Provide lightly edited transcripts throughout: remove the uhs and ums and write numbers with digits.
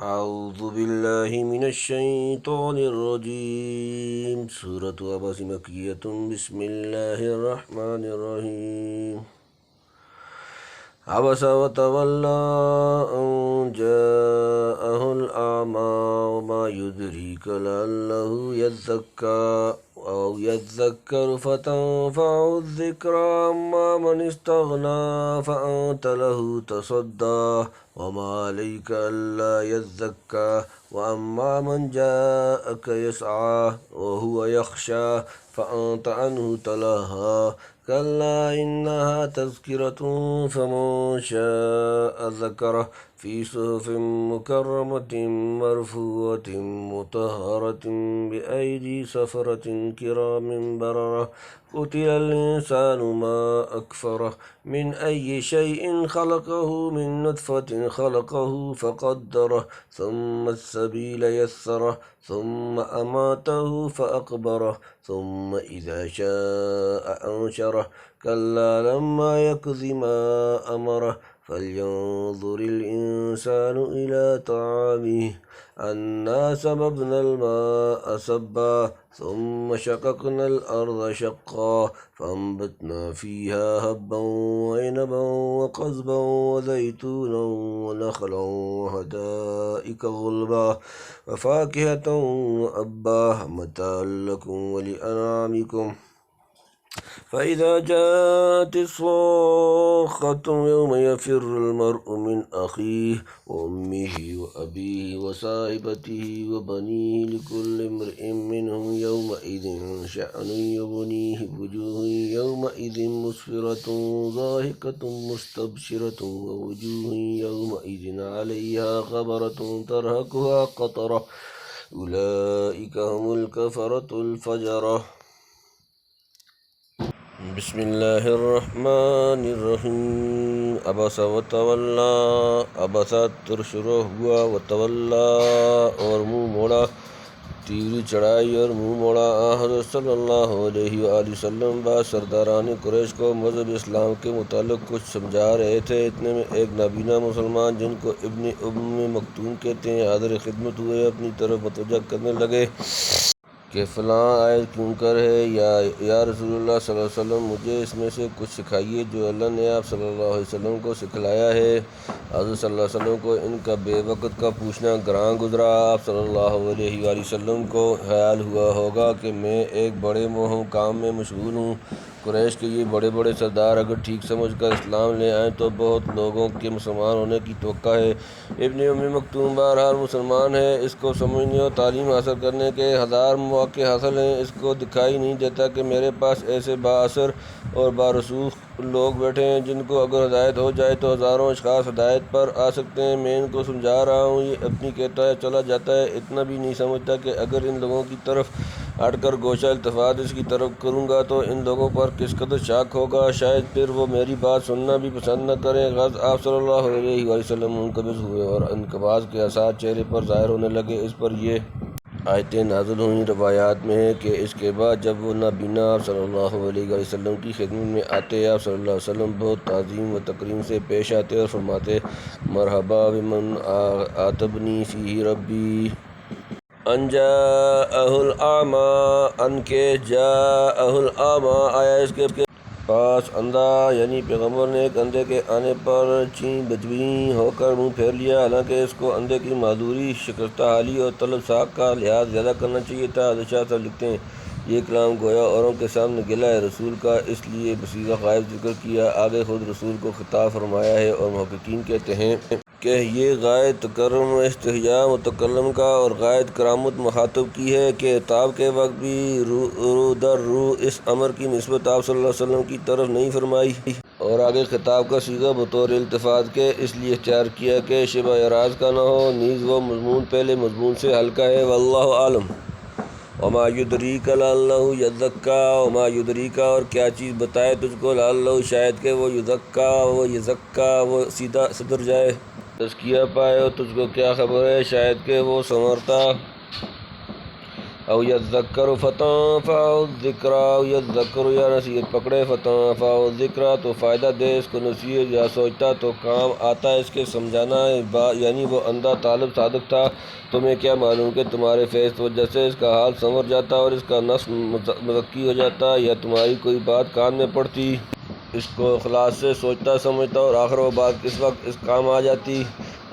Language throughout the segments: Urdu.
اعوذ باللہ من الشیطان الرجیم سورۃ عبس مکیۃ بسم اللہ الرحمن الرحیم عبس وتولی ان جاءہ الاعمی وما يدریک لعلہ یزکی او یذکر فتنفعہ الذکری اما من استغنی فانت لہ تصدی وما علیک الا یزکی واما من جاءک یسعی وہو یخشی فانت عنہ تلہی کلا انہا تذکرۃ فمن شاء ذکرہ فی صحف مکرمۃ مرفوعۃ مطہرۃ بأیدی سفرۃ کرام بررہ قتل الانسان ما اکفرہ من ای شیء خلقہ من نطفة خلقہ فقدرہ ثم السبیل یسرہ ثم اماتہ فاقبرہ ثم اذا شاء انشرہ کلا لما یقض ما امرہ فلینظر الانسان الى طعامہ انا صببنا الماء صبا ثم شققنا الارض شقا فانبتنا فيها حبا وعنبا وقضبا وزيتونا ونخلا وحدائق غلبا وفاكهة وأبا متاعا لكم ولأنعامكم فإذا جاءت الصاخة يوم يفر المرء من أخيه وأمه وأبيه وصاحبته وبنيه لكل امرئ منهم يومئذ شأن يغنيه وجوه يومئذ مسفرة ضاحكة مستبشرة ووجوه يومئذ عليها غبرة ترهقها قترة أولئك هم الكفرة الفجرة بسم اللہ الرحمن الرحیم عبس وتولی عبس شروع ہوا وتولی اور منہ موڑا تیری چڑھائی اور منہ موڑا حضرت صلی اللہ علیہ وآلہ وسلم بعد سرداران قریش کو مذہب اسلام کے متعلق کچھ سمجھا رہے تھے۔ اتنے میں ایک نابینا مسلمان جن کو ابن ام مکتوم کہتے ہیں حاضر خدمت ہوئے، اپنی طرف متوجہ کرنے لگے کہ فلاں آیت کیوں کر ہے یا رسول اللہ صلی اللہ علیہ وسلم، مجھے اس میں سے کچھ سکھائیے جو اللہ نے آپ صلی اللہ علیہ وسلم کو سکھلایا ہے۔ حضرت صلی اللہ علیہ وسلم کو ان کا بے وقت کا پوچھنا گراں گزرا۔ آپ صلی اللہ علیہ وآلہ وسلم کو خیال ہوا ہوگا کہ میں ایک بڑے مہم کام میں مشغول ہوں۔ قریش کے یہ بڑے بڑے سردار اگر ٹھیک سمجھ کر اسلام لے آئیں تو بہت لوگوں کے مسلمان ہونے کی توقع ہے۔ ابن ام مکتوم بہرحال مسلمان ہے، اس کو سمجھنے اور تعلیم حاصل کرنے کے ہزار مواقع حاصل ہیں۔ اس کو دکھائی نہیں دیتا کہ میرے پاس ایسے بااثر اور بارسوخ لوگ بیٹھے ہیں جن کو اگر ہدایت ہو جائے تو ہزاروں اشخاص ہدایت پر آ سکتے ہیں۔ میں ان کو سمجھا رہا ہوں، یہ اپنی کہتا ہے چلا جاتا ہے، اتنا بھی نہیں سمجھتا کہ اگر ان لوگوں کی طرف ہٹ کر گوشہ التفات اس کی طرف کروں گا تو ان لوگوں پر کس قدر شاک ہوگا، شاید پھر وہ میری بات سننا بھی پسند نہ کریں۔ غز آپ صلی اللہ علیہ وآلہ وسلم منقبض ہوئے اور انقباض کے آثار چہرے پر ظاہر ہونے لگے۔ اس پر یہ آیتیں نازل ہوئیں۔ روایات میں ہے کہ اس کے بعد جب وہ نابینا آپ صلی اللہ علیہ وآلہ وسلم کی خدمت میں آتے، آپ صلی اللہ علیہ وسلم بہت تعظیم و تکریم سے پیش آتے اور فرماتے مرحبا بمن عاتبنی فیہ ربی ان جاءہ الاعمی، ان کے جاءہ الاعمی آیا اس کے پاس اندھا، یعنی پیغمبر نے ایک اندھے کے آنے پر چین بجویں ہو کر منہ پھیر لیا، حالانکہ اس کو اندھے کی معذوری، شکستہ حالی اور طلب ساکھ کا لحاظ زیادہ کرنا چاہیے تھا۔ حضرت شاہ صاحب لکھتے ہیں یہ کلام گویا اوروں کے سامنے گلہ ہے رسول کا، اس لیے بصیغہ غائب ذکر کیا، آگے خود رسول کو خطاب فرمایا ہے۔ اور محققین کہتے ہیں کہ یہ غائب تکرم و استحیاء متکلم کا اور غائب کرامت مخاطب کی ہے کہ خطاب کے وقت بھی رو در رو اس امر کی نسبت آپ صلی اللہ علیہ وسلم کی طرف نہیں فرمائی، اور آگے خطاب کا صیغہ بطور التفات کے اس لیے اختیار کیا کہ شبہ اعراض کا نہ ہو، نیز وہ مضمون پہلے مضمون سے ہلکا ہے۔ واللہ عالم۔ وما یدریک لعلہ یزکی، وما یدریک اور کیا چیز بتائے تجھ کو، لعلہ شاید کہ وہ یزکی وہ سیدھا سدھر جائے، تزکیہ پائے، اور تجھ کو کیا خبر ہے شاید کہ وہ سنورتا او یذکر فتنفعہ الذکریٰ، او یذکر یا نصیحت پکڑے فتنفعہ الذکریٰ تو فائدہ دے اس کو نصیحت، یا سوچتا تو کام آتا ہے اس کے سمجھانا، یعنی وہ اندھا طالب صادق تھا، تمہیں کیا معلوم کہ تمہارے فیض کی وجہ سے اس کا حال سنور جاتا اور اس کا نفس مزکی ہو جاتا، یا تمہاری کوئی بات کان میں پڑتی، اس کو اخلاص سے سوچتا سمجھتا اور آخر وہ بات کس وقت اس کام آ جاتی۔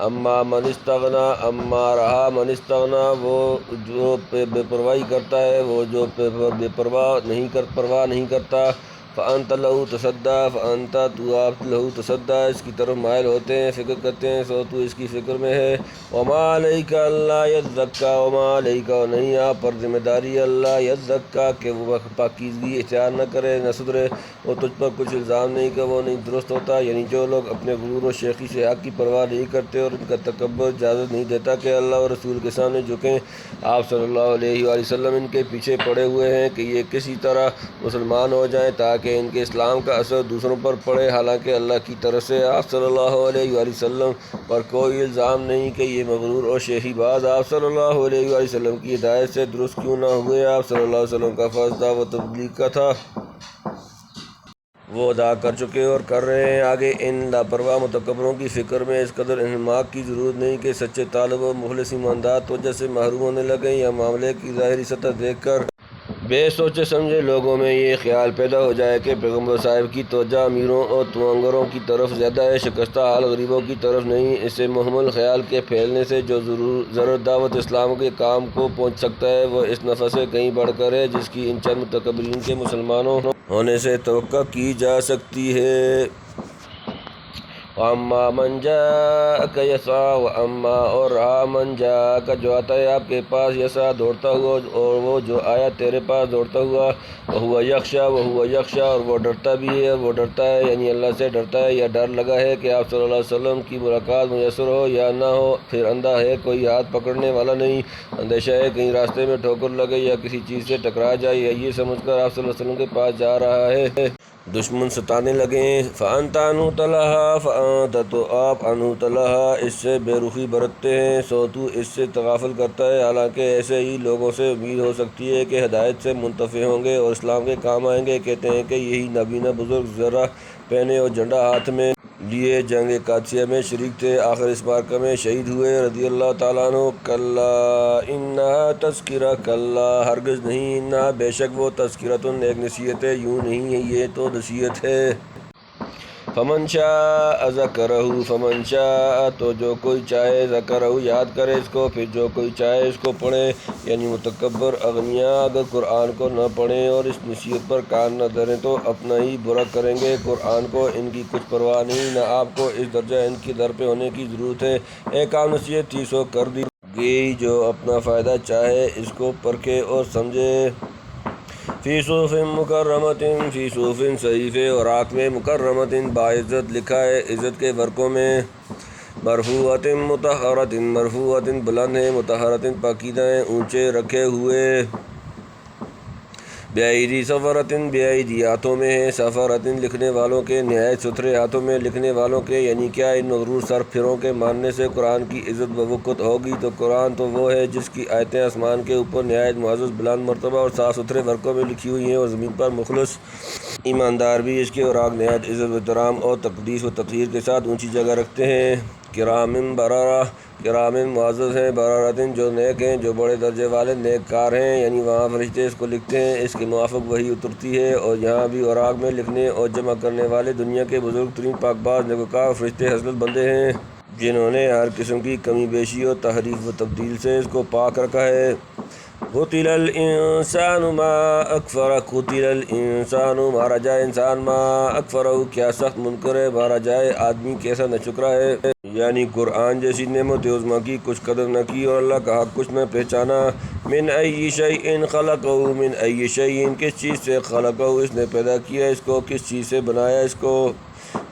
اما من استغنا، اما رہا من استغنا، وہ جو بے پرواہی کرتا ہے، وہ جو بے پرواہ نہیں کرتا، فأنت لہو تصدیٰ، فأنت تو آپ لہو تصدیٰ اس کی طرف مائل ہوتے ہیں، فکر کرتے ہیں، سو تو اس کی فکر میں ہے۔ وما علیک اللہ یزکیٰ، وما علیک اور نہیں آپ پر ذمہ داری اللہ یزکیٰ کہ وہ پاکیزگی اختیار نہ کرے نہ سدھرے، وہ تجھ پر کچھ الزام نہیں کہ وہ نہیں درست ہوتا، یعنی جو لوگ اپنے غرور و شیخی سے حق کی پرواہ نہیں کرتے اور ان کا تکبر اجازت نہیں دیتا کہ اللہ اور رسول کے سامنے جھکیں، آپ صلی اللہ علیہ وآلہ وسلم ان کے پیچھے پڑے ہوئے ہیں کہ یہ کسی طرح مسلمان ہو جائیں تاکہ ان کے اسلام کا اثر دوسروں پر پڑے، حالانکہ اللہ کی طرف سے آپ صلی اللہ علیہ وآلہ وسلم پر کوئی الزام نہیں کہ یہ مغرور اور شیخی باز آپ صلی اللہ علیہ وآلہ وسلم کی ہدایت سے درست کیوں نہ ہوئے۔ آپ صلی اللہ علیہ وسلم کا فرض دعوت و تبلیغ کا تھا، وہ ادا کر چکے اور کر رہے ہیں، آگے ان لاپرواہ متکبروں کی فکر میں اس قدر انہماک کی ضرورت نہیں کہ سچے طالب و مخلص ایماندار توجہ سے محروم ہونے لگیں، یا معاملے کی ظاہری سطح دیکھ کر بے سوچے سمجھے لوگوں میں یہ خیال پیدا ہو جائے کہ پیغمبر صاحب کی توجہ امیروں اور توانگروں کی طرف زیادہ ہے، شکستہ حال غریبوں کی طرف نہیں۔ اسے محمل خیال کے پھیلنے سے جو ضرورت دعوت اسلام کے کام کو پہنچ سکتا ہے وہ اس نفع سے کہیں بڑھ کر ہے جس کی ان چند متکبرین کے مسلمانوں ہونے سے توقع کی جا سکتی ہے۔ وَأَمَّا مَنْ جَاءَكَ يَسْعَىٰ، وَأَمَّا اور رہا من جاءَكَ جو آتا ہے آپ کے پاس، یسعیٰ دوڑتا ہوا، اور وہ جو آیا تیرے پاس دوڑتا ہوا، وَهُوَ يَخْشَىٰ وَهُوَ يَخْشَىٰ اور وہ ڈرتا بھی ہے اور وہ ڈرتا ہے، یعنی اللہ سے ڈرتا ہے، یا ڈر لگا ہے کہ آپ صلی اللہ علیہ وسلم کی ملاقات میسر ہو یا نہ ہو، پھر اندھا ہے کوئی ہاتھ پکڑنے والا نہیں، اندیشہ ہے کہیں راستے میں ٹھوکر لگے یا کسی چیز سے ٹکرا جائے، یا یہ سمجھ کر آپ صلی اللہ علیہ وسلم کے پاس جا رہا ہے دشمن ستانے لگیں۔ فأنت عنہ تلہا، فأنت تو آپ عنہ تلہا اس سے بے رخی برتتے ہیں، سو تو اس سے تغافل کرتا ہے، حالانکہ ایسے ہی لوگوں سے امید ہو سکتی ہے کہ ہدایت سے منتفع ہوں گے اور اسلام کے کام آئیں گے۔ کہتے ہیں کہ یہی نابینا بزرگ زرہ پہنے اور جھنڈا ہاتھ میں لیے جنگ قادسیہ میں شریک تھے، آخر اس معرکہ میں شہید ہوئے رضی اللہ تعالیٰ عنہ۔ کلا انہا تذکرہ، کلا ہرگز نہیں، انہا بے شک وہ تذکرۃ ایک نصیحت ہے، یوں نہیں ہے یہ تو نصیحت ہے۔ فمن شاء ذکرہ، فمن شاء تو جو کوئی چاہے ذکرہ یاد کرے اس کو، پھر جو کوئی چاہے اس کو پڑھے، یعنی متکبر اغنیاء اگر قرآن کو نہ پڑھیں اور اس نصیحت پر کان نہ دھریں تو اپنا ہی برا کریں گے، قرآن کو ان کی کچھ پرواہ نہیں، نہ آپ کو اس درجہ ان کی در پہ ہونے کی ضرورت ہے، ایک عام نصیحت تھی سو کر دی گئی، جو اپنا فائدہ چاہے اس کو پرکھے اور سمجھے۔ فی صحف مکرمۃ، فی صحف صحیفے اور آنکھ میں، مکرمۃ باعزت لکھا ہے عزت کے ورقوں میں، مرفوعۃ مطہرۃ، مرفوعۃ بلند ہیں، مطہرۃ پاکیزہ ہیں، اونچے رکھے ہوئے، بِأَیْدِی سفرۃ، بِأَیْدِی ہاتھوں میں ہیں، سفرۃ لکھنے والوں کے، نہایت ستھرے ہاتھوں میں لکھنے والوں کے، یعنی کیا ان مغرور سر پھروں کے ماننے سے قرآن کی عزت و وقت ہوگی؟ تو قرآن تو وہ ہے جس کی آیتیں آسمان کے اوپر نہایت معزز بلند مرتبہ اور صاف ستھرے ورقوں میں لکھی ہوئی ہیں، اور زمین پر مخلص ایماندار بھی اس کے اوراق نہایت عزت و احترام اور تقدیس و تطہیر کے ساتھ اونچی جگہ رکھتے ہیں۔ کرام بررہ، کرام معزز ہیں، بررۃ جو نیک ہیں، جو بڑے درجے والے نیک کار ہیں، یعنی وہاں فرشتے اس کو لکھتے ہیں، اس کے موافق وحی اترتی ہے، اور یہاں بھی اوراق میں لکھنے اور جمع کرنے والے دنیا کے بزرگ ترین پاک باز نیکوکار فرشتے حضرت بندے ہیں، جنہوں نے ہر قسم کی کمی بیشی اور تحریف و تبدیل سے اس کو پاک رکھا ہے۔ قتل الانسان ما اکفرہ، قتل الانسان مارا جائے انسان، ما اکفرہ کیا سخت منکر ہے، مارا جائے آدمی کیسا نہ شکرا ہے، یعنی قرآن جیسی نعمت عظمیٰ کی کچھ قدر نہ کی اور اللہ کا حق کچھ نہ پہچانا۔ من ای شیء خلقہ، من ای شیء کس چیز سے، خلقہ اس نے پیدا کیا اس کو، کس چیز سے بنایا اس کو،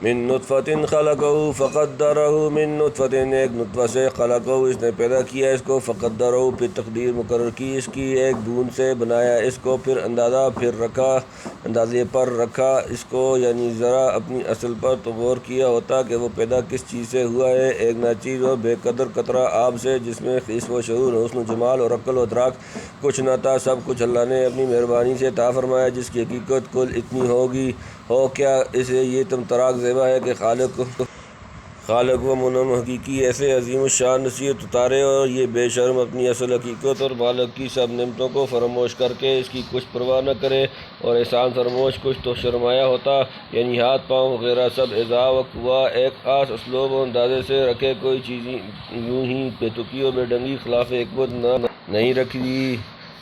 من نطفۃ خلقہ فقدرہ، من نطفۃ ایک نطفہ سے، خلقہ اس نے پیدا کیا اس کو، فقدرہ پھر تقدیر مقرر کی اس کی، ایک بوند سے بنایا اس کو، پھر اندازہ پھر رکھا، اندازے پر رکھا اس کو، یعنی ذرا اپنی اصل پر تو غور کیا ہوتا کہ وہ پیدا کس چیز سے ہوا ہے، ایک ناچیز اور بے قدر قطرہ آب سے، جس میں خیس و شعور، حسن و جمال اور عقل و ادراک کچھ نہ تھا، سب کچھ اللہ نے اپنی مہربانی سے عطا فرمایا، جس کی حقیقت کل اتنی ہوگی ہو کیا اسے یہ طمطراق زیبا ہے کہ خالق و منعم حقیقی ایسے عظیم الشان نصیحت اتارے اور یہ بے شرم اپنی اصل حقیقت اور مالک کی سب نعمتوں کو فراموش کر کے اس کی کچھ پرواہ نہ کرے، اور احسان فراموش کچھ تو شرمایا ہوتا، یعنی ہاتھ پاؤں وغیرہ سب اعضاء و قوا ایک خاص اسلوب و اندازے سے رکھے، کوئی چیز یوں ہی بے تکی و بے ڈنگی خلاف حکمت نہیں رکھی۔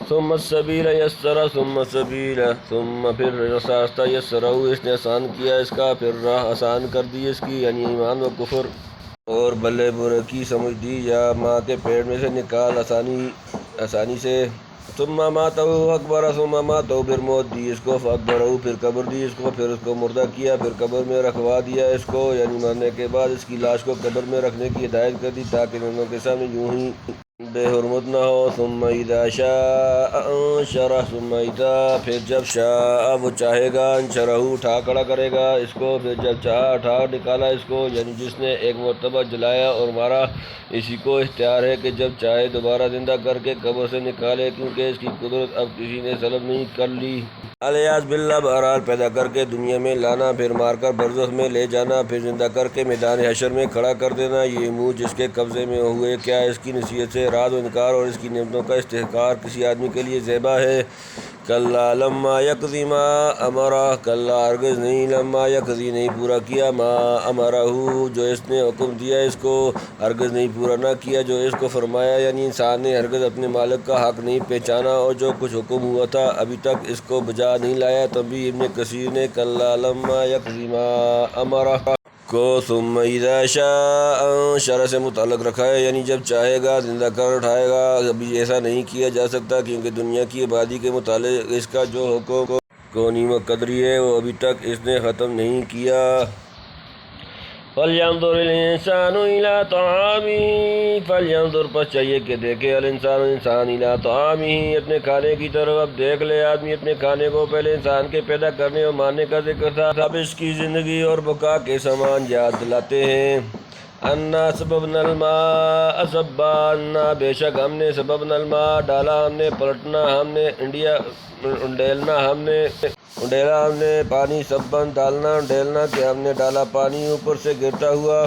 ثم السبیل یسرہ ثم السبیل ثم پھر راستہ یسرہ اس نے آسان کیا اس کا، پھر راہ آسان کر دی اس کی، یعنی ایمان و کفر اور بھلے برے کی سمجھ دی، یا ماں کے پیٹ میں سے نکال آسانی سے۔ ثم اماتہ اکبرہ ثم اماتہ پھر موت دی اس کو، فاکبرہ پھر قبر دی اس کو، پھر اس کو مردہ کیا، پھر قبر میں رکھوا دیا اس کو، یعنی مرنے کے بعد اس کی لاش کو قبر میں رکھنے کی ہدایت کر دی تاکہ لوگوں کے سامنے یوں ہی بے حرمت نہ ہو۔ ثم اذا شاء انشرہ ثم اذا پھر جب شاء وہ چاہے گا، انشرہ اٹھا کھڑا کرے گا اس کو، پھر جب چاہا اٹھا نکالا اس کو، یعنی جس نے ایک مرتبہ جلایا اور مارا اسی کو اختیار ہے کہ جب چاہے دوبارہ زندہ کر کے قبر سے نکالے، کیونکہ اس کی قدرت اب کسی نے سلب نہیں کر لی۔ الیاذ باللہ بہرحال پیدا کر کے دنیا میں لانا، پھر مار کر برزخ میں لے جانا، پھر زندہ کر کے میدان حشر میں کھڑا کر دینا، یہ منہ جس کے قبضے میں ہوئے کیا اس کی نصیحت سے اعراض و انکار اور اس کی نعمتوں کا استحقار کسی آدمی کے لیے زیبا ہے؟ کلا لما یقضی ما امرہ کلا ہرگز نہیں، لما یقضی نہیں پورا کیا، ما امرہ جو اس نے حکم دیا اس کو، ہرگز نہیں پورا نہ کیا جو اس کو فرمایا، یعنی انسان نے ہرگز اپنے مالک کا حق نہیں پہچانا اور جو کچھ حکم ہوا تھا ابھی تک اس کو بجا نہیں لایا۔ تبھی ابن کثیر نے کلا لما یقضی ما امرہ کو ثم اذا شاء انشرہ سے متعلق رکھا ہے، یعنی جب چاہے گا زندہ کر اٹھائے گا۔ ابھی ایسا نہیں کیا جا سکتا کیونکہ دنیا کی آبادی کے متعلق اس کا جو حکم کونی و قدری ہے وہ ابھی تک اس نے ختم نہیں کیا۔ فَلْيَنظُرِ الْإِنسَانُ إِلَىٰ طَعَامِهِ فَلْيَنظُرْ پس چاہیے کہ دیکھے الانسان انسان إِلَىٰ طَعَامِهِ اپنے کھانے کی طرف۔ اب دیکھ لے آدمی اپنے کھانے کو، پہلے انسان کے پیدا کرنے اور مارنے کا ذکر تھا، اب اس کی زندگی اور بقا کے سامان یاد دلاتے ہیں۔ انا سببنا الماء صبا انا بے شک ہم نے سببنا الماء ڈالا ہم نے، پلٹنا ہم نے، انڈیلنا ہم نے پانی، سبن ڈالنا، انڈیلنا کہ ہم نے ڈالا پانی اوپر سے گرتا ہوا۔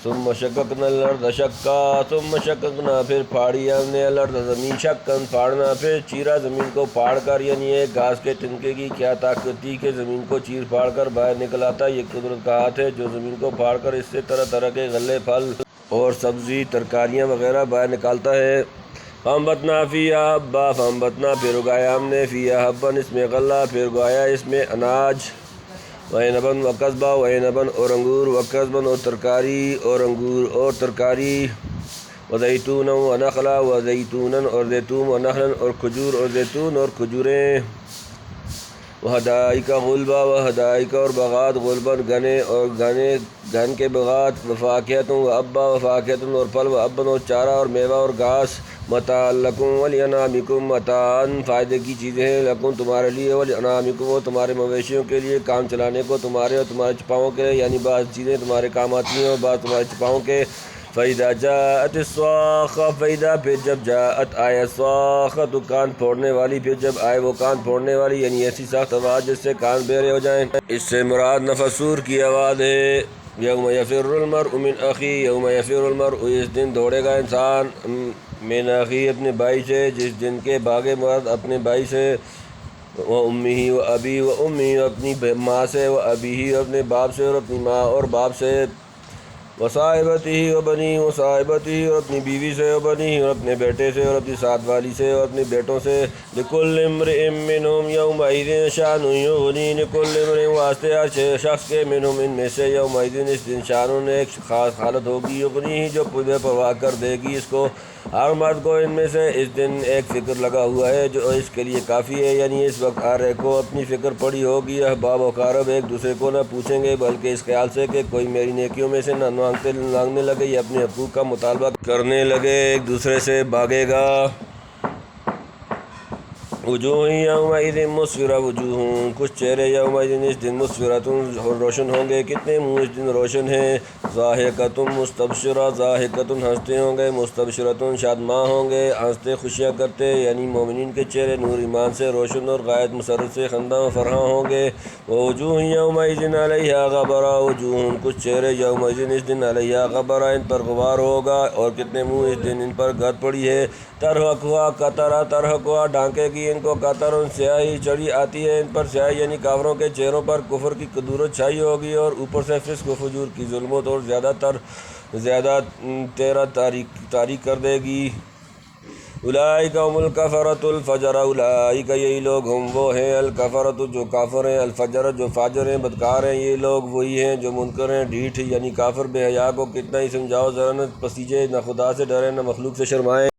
ثم شققنا الارض شقا ثم شققنا پھر پھاڑی ہم نے، الارض زمین، شقاً پھاڑنا، پھر چیرا زمین کو پھاڑ کر، یعنی ایک گھاس کے تنکے کی کیا طاقت تھی کہ زمین کو چیر پھاڑ کر باہر نکل آتا، یہ قدرت کا ہاتھ ہے جو زمین کو پھاڑ کر اس سے طرح طرح کے غلے، پھل اور سبزی، ترکاریاں وغیرہ باہر نکالتا ہے۔ فَأَنبَتْنَا فِيهَا حَبًّا فَأَنبَتْنَا پھر اگایا ہم نے، فِيهَا حَبًّا اس میں غلہ، پھر اگایا اس میں اناج، وَعِنَبًا وَقَضْبًا وَعِنَبًا اور انگور، وَقَضْبًا اور ترکاری، اور انگور اور ترکاری، وَزَيْتُونًا وَنَخْلًا وَزَيْتُونًا اور زیتون، وَنَخْلًا اور کھجور، اور زیتون اور کھجوریں، وَحَدَائِقَ غُلْبًا وَحَدَائِقَ اور باغات، غُلْبًا گھنے اور گھن کے باغات، وَفَاكِهَةً وَأَبًّا وَفَاكِهَةً اور پھل، وَأَبًّا اور چارہ اور میوہ اور گھاس، مَتَاعًا لَكُمْ وَلِأَنْعَامِكُمْ مَتَاعًا فائدے کی چیزیں ہیں، لَكُمْ تمہارے لیے، وَلِأَنْعَامِكُمْ اور تمہارے مویشیوں کے لیے، کام چلانے کو تمہارے اور تمہارے چپاؤں کے، یعنی بعض چیزیں تمہارے کام آتی ہیں اور بعض تمہارے چپاؤں کے۔ فَإِذَا جَاءَتِ الصَّاخَّةُ فَإِذَا پھر جب جاءت آئے الصَّاخَّةُ کان پھوڑنے والی، پھر جب آئے وہ کان پھوڑنے والی، یعنی ایسی سخت آواز جس سے کان بہرے ہو جائیں۔ اس سے مراد نفس سور کی آواز ہے۔ یوم یفر المرء من اخیہ یوم یفر المرء اس دن دوڑے گا انسان، من اخیہ اپنے بھائی سے، جس دن کے بھاگے مرد اپنے بھائی سے، و امہ و ابی و امہ اپنی ماں سے، و ابیہ اپنے باپ سے اور اپنی ماں اور باپ سے، و صاحبتہ و بنی و صاحبتہ اور اپنی بیوی سے، و بنی اور اپنے بیٹے سے اور اپنی ساتھ والی سے اور اپنے بیٹوں سے، لکل امرئ منہم یومئذ شأن یغنیہ لکل امرئ واسطے ہر شخص کے، منہم ان میں سے، یومئذ اس دن شأن ایک خاص حالت ہوگی، یغنیہ جو بے پرواہ کر دے گی اس کو، ہر مرد کو ان میں سے اس دن ایک فکر لگا ہوا ہے جو اس کے لیے کافی ہے، یعنی اس وقت ہر ایک کو اپنی فکر پڑی ہوگی۔ احباب و اقارب ایک دوسرے کو نہ پوچھیں گے بلکہ اس خیال سے کہ کوئی میری نیکیوں میں سے نہ مانگنے لگے یا اپنے حقوق کا مطالبہ کرنے لگے، ایک دوسرے سے بھاگے گا۔ وجوہ یومئذ مسفرہ، وجوہ کچھ چہرے یومئذ اس دن مسفرۃ روشن ہوں گے، کتنے منہ اس دن روشن ہیں، ضاحکۃ مستبشرہ، ضاحکۃ ہنستے ہوں گے، مستبشرۃ شادماں ہوں گے، ہنستے خوشیاں کرتے، یعنی مومنین کے چہرے نور ایمان سے روشن اور غایت مسرت سے خندہ و فرحاں ہوں گے۔ ووجوہ یومئذ علیہا غبرہ، وجوہ کچھ چہرے یومئذ اس دن علیہا غبرہ ان پر غبار ہوگا، اور کتنے منہ اس دن ان پر گرد پڑی ہے، ترہقھا قطرہ، ترہقھا ڈھانکے گی ان کو قطر، سیاہی چڑھی آتی ہے ان پر، سیاہی یعنی کافروں کے چہروں پر کفر کی کدورت چھائی ہوگی، اور اوپر سے فسق و فجور کی ظلمت اور زیادہ تیرہ تاریک کر دے گی۔ اولئک هم الکفرۃ الفجرہ، اولئک یہی لوگ ہم وہ ہیں، الکفرۃ جو کافر ہیں، الفجرہ جو فاجر ہیں، بدکار ہیں، یہ لوگ وہی ہیں جو منکر ہیں، ڈھیٹھ یعنی کافر۔ بے حیا کو کتنا ہی سمجھاؤ ذرا نہ پسیجے، نہ خدا سے ڈرے نہ مخلوق سے شرمائے۔